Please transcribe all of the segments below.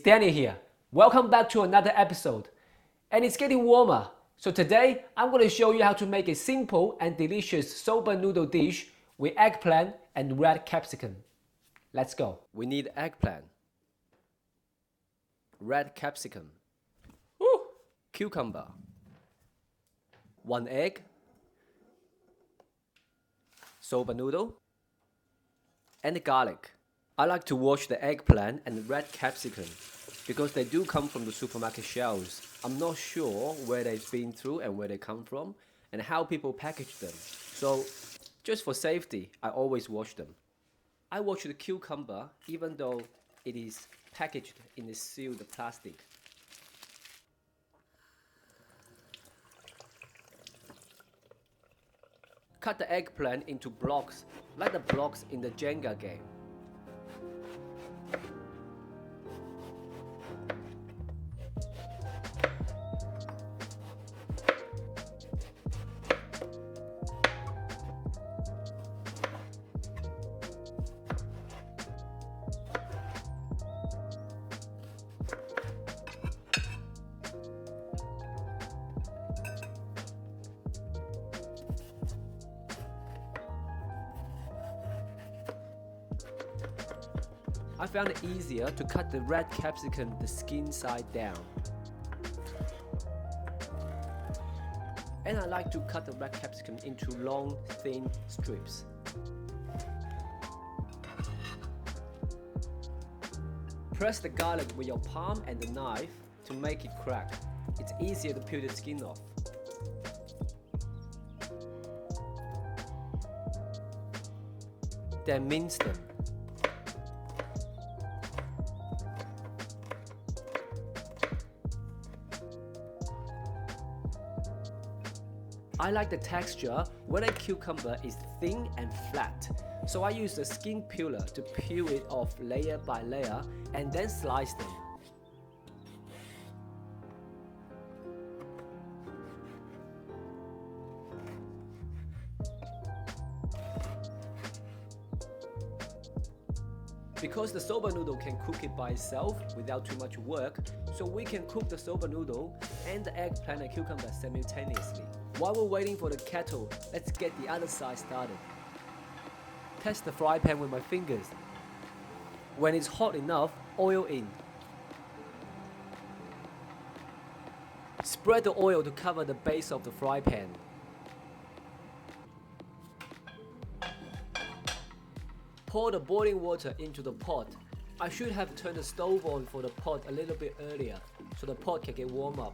Danny here. Welcome back to another episode. And it's getting warmer, so today I'm going to show you how to make a simple and delicious soba noodle dish with eggplant and red capsicum. Let's go. We need eggplant, red capsicum, cucumber, 1 egg, soba noodle, and garlic. I like to wash the eggplant and red capsicum because they do come from the supermarket shelves. I'm not sure where they've been through and where they come from and how people package them. So just for safety, I always wash them. I wash the cucumber even though it is packaged in a sealed plastic. Cut the eggplant into blocks like the blocks in the Jenga game. I found it easier to cut the red capsicum the skin side down. And I like to cut the red capsicum into long, thin strips. Press the garlic with your palm and the knife to make it crack. It's easier to peel the skin off. Then mince them. I like the texture when a cucumber is thin and flat, so I use the skin peeler to peel it off layer by layer and then slice them. Because the soba noodle can cook it by itself without too much work, so we can cook the soba noodle and the eggplant and cucumber simultaneously. While we're waiting for the kettle, let's get the other side started. Test the fry pan with my fingers. When it's hot enough, oil in. Spread the oil to cover the base of the fry pan. Pour the boiling water into the pot. I should have turned the stove on for the pot a little bit earlier, so the pot can get warm up.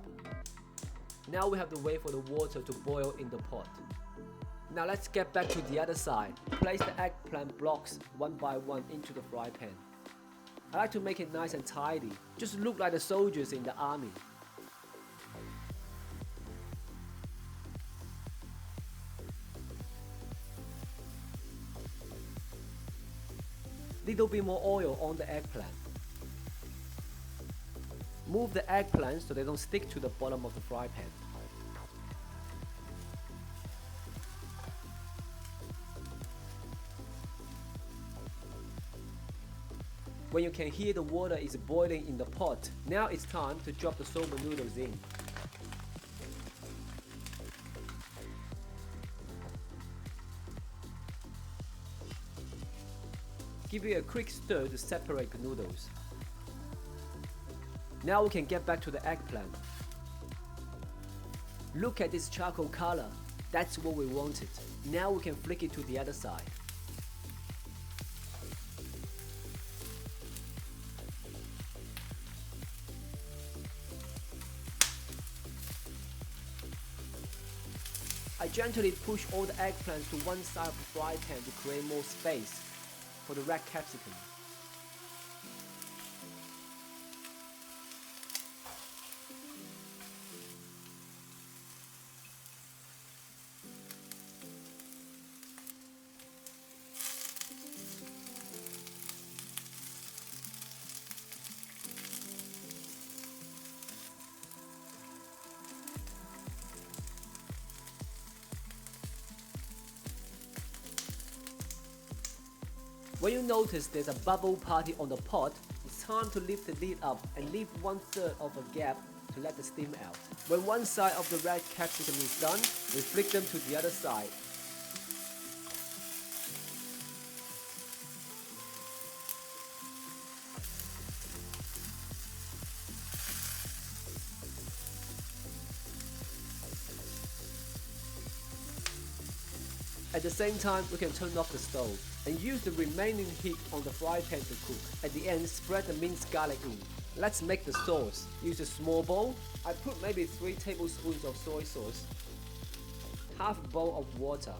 Now we have to wait for the water to boil in the pot. Now let's get back to the other side. Place the eggplant blocks one by one into the fry pan. I like to make it nice and tidy, just look like the soldiers in the army. Little bit more oil on the eggplant. Move the eggplant so they don't stick to the bottom of the fry pan. When you can hear the water is boiling in the pot, now it's time to drop the soba noodles in. Give it a quick stir to separate the noodles. Now we can get back to the eggplant. Look at this charcoal color. That's what we wanted. Now we can flick it to the other side. I gently push all the eggplants to one side of the fry pan to create more space for the red capsicum. When you notice there's a bubble party on the pot, it's time to lift the lid up and leave 1/3 of a gap to let the steam out. When one side of the red capsicum is done, we flick them to the other side. At the same time, we can turn off the stove and use the remaining heat on the fry pan to cook. At the end, spread the minced garlic in. Let's make the sauce. Use a small bowl. I put maybe 3 tablespoons of soy sauce, half a bowl of water.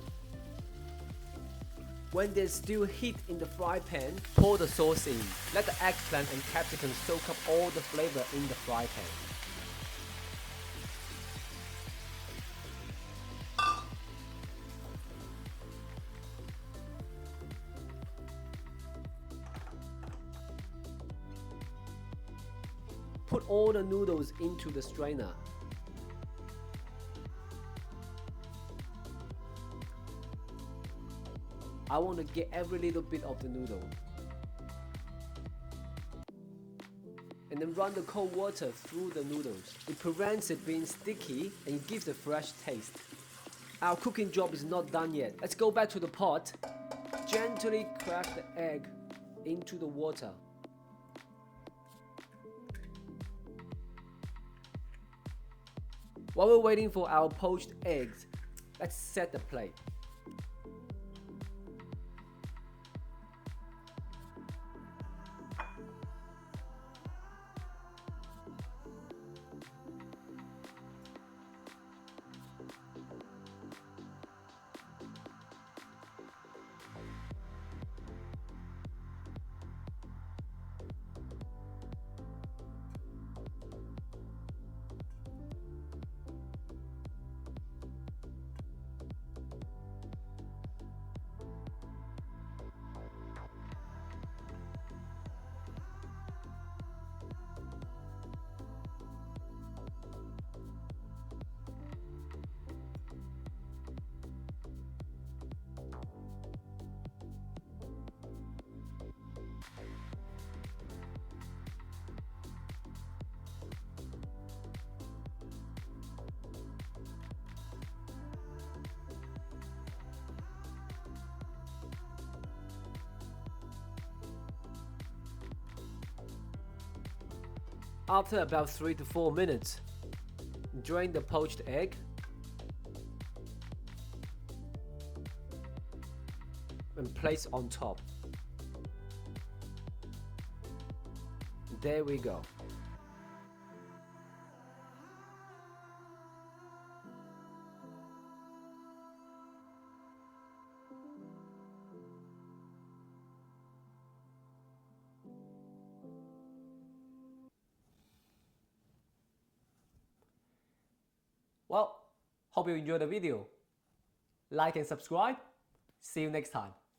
When there's still heat in the fry pan, pour the sauce in. Let the eggplant and capsicum soak up all the flavor in the fry pan. Put all the noodles into the strainer. I want to get every little bit of the noodle. And then run the cold water through the noodles. It prevents it being sticky and gives a fresh taste. Our cooking job is not done yet. Let's go back to the pot. Gently crack the egg into the water. While we're waiting for our poached eggs, let's set the plate. After about 3 to 4 minutes, drain the poached egg. And place on top. There we go. Well, hope you enjoyed the video. Like and subscribe. See you next time.